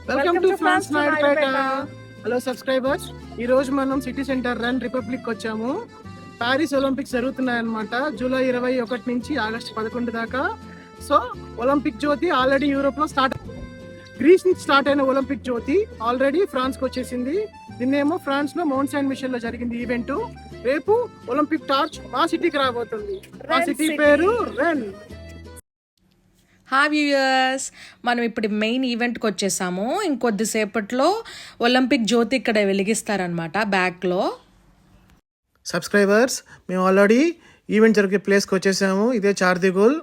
Welcome to France Naidupeta. Hello subscribers, ఈ రోజు మనం సిటీ సెంటర్ రన్ రిపబ్లిక్ వచ్చాము. ప్యారిస్ ఒలింపిక్స్ జరుగుతున్నాయన్నమాట. జూలై 21 నుంచి ఆగస్టు 11 దాకా. సో ఒలింపిక్ జ్యోతి ఆల్రెడీ యూరోప్ లో స్టార్ట్, గ్రీస్ నుంచి స్టార్ట్ అయిన ఒలింపిక్ జ్యోతి ఆల్రెడీ ఫ్రాన్స్ కి వచ్చేసింది. నిన్నేమో ఫ్రాన్స్ లో మౌంట్ సెయింట్ మిషెల్ లో జరిగింది ఈవెంట్. రేపు ఒలింపిక్ టార్చ్ మా సిటీకి రాబోతుంది. మా సిటీ పేరు రెన్. హాయ్ వ్యూయర్స్, మనం ఇప్పుడు మెయిన్ ఈవెంట్కి వచ్చేసాము. ఇంకొద్దిసేపట్లో ఒలింపిక్ జ్యోతి ఇక్కడ వెలిగిస్తారనమాట బ్యాక్లో. సబ్స్క్రైబర్స్, మేము ఆల్రెడీ ఈవెంట్ జరిగే ప్లేస్కి వచ్చేసాము. ఇదే చార్దిగోల్.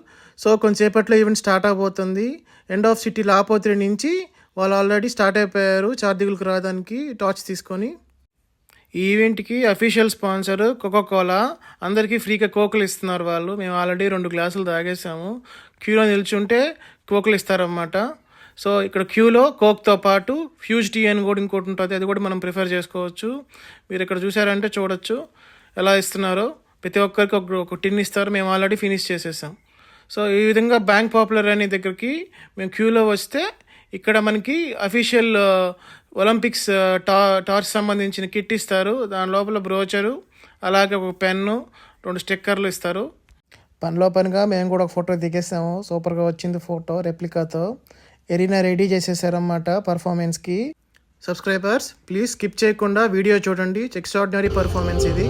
సో కొంతసేపట్లో ఈవెంట్ స్టార్ట్ అవబోతుంది. ఎండ్ ఆఫ్ సిటీ లాపోత్రి నుంచి వాళ్ళు ఆల్రెడీ స్టార్ట్ అయిపోయారు చార్దిగోల్కి రావడానికి టార్చ్ తీసుకొని. ఈ ఈవెంట్కి అఫీషియల్ స్పాన్సర్ కోకోకోలా. అందరికీ ఫ్రీగా కోకులు ఇస్తున్నారు వాళ్ళు. మేము ఆల్రెడీ 2 గ్లాసులు తాగేసాము. క్యూలో నిల్చుంటే కోకులు ఇస్తారన్నమాట. సో ఇక్కడ క్యూలో కోక్తో పాటు ఫ్యూజ్ టీ అని కూడా ఇంకోటి ఉంటుంది, అది కూడా మనం ప్రిఫర్ చేసుకోవచ్చు. మీరు ఇక్కడ చూసారంటే చూడొచ్చు ఎలా ఇస్తున్నారో. ప్రతి ఒక్కరికి ఒక టిన్ ఇస్తారు. మేము ఆల్రెడీ ఫినిష్ చేసేసాం. సో ఈ విధంగా బ్యాంక్ పాపులర్ అనే దగ్గరికి మేము క్యూలో వస్తే ఇక్కడ మనకి అఫీషియల్ ఒలింపిక్స్ టార్చ్ సంబంధించిన కిట్ ఇస్తారు. దాని లోపల బ్రోచరు, అలాగే ఒక పెన్ను, 2 స్టిక్కర్లు ఇస్తారు. పనిలో పనిగా మేము కూడా ఒక ఫోటో దిగేసాము. సూపర్గా వచ్చింది ఫోటో రెప్లికాతో. ఎరీనా రెడీ చేసేసారన్నమాట పర్ఫార్మెన్స్కి. సబ్స్క్రైబర్స్, ప్లీజ్ స్కిప్ చేయకుండా వీడియో చూడండి. ఎక్స్ట్రాడినరీ పర్ఫార్మెన్స్ ఇది.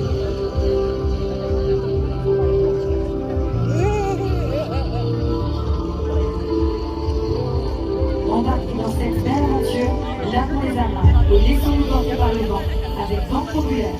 Embarquez dans cette belle aventure, lavons les amas et laissons-nous porter par le vent avec vent populaire.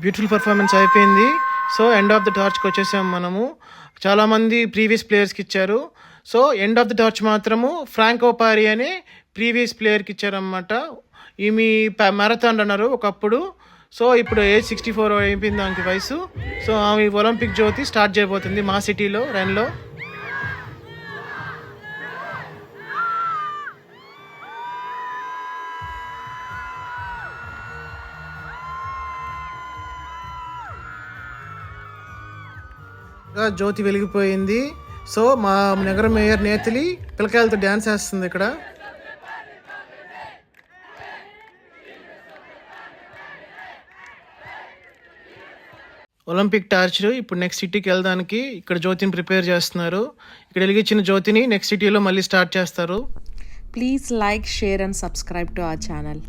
Beautiful performance అయిపోయింది. సో ఎండ్ ఆఫ్ ద టార్చ్కి వచ్చేసాము మనము. చాలామంది previous ప్లేయర్స్కి ఇచ్చారు. So end of the torch మాత్రము Franco పారి అనే previous ప్లేయర్కి ఇచ్చారన్నమాట. ఈమె marathon runner ఒకప్పుడు. సో ఇప్పుడు ఏజ్ 64 అయిపోయింది దానికి వయసు. సో ఆమె ఒలింపిక్ జ్యోతి స్టార్ట్ చేయబోతుంది మా సిటీలో రన్లో. జ్యోతి వెలిగిపోయింది. సో మా నగర మేయర్ నేతలి పిల్లకాయలతో డ్యాన్స్ వేస్తుంది ఇక్కడ. ఒలింపిక్ టార్చ్ ఇప్పుడు నెక్స్ట్ సిటీకి వెళ్ళడానికి ఇక్కడ జ్యోతిని ప్రిపేర్ చేస్తున్నారు. ఇక్కడ వెలిగించిన జ్యోతిని నెక్స్ట్ సిటీలో మళ్ళీ స్టార్ట్ చేస్తారు. Please like, share and subscribe to our channel.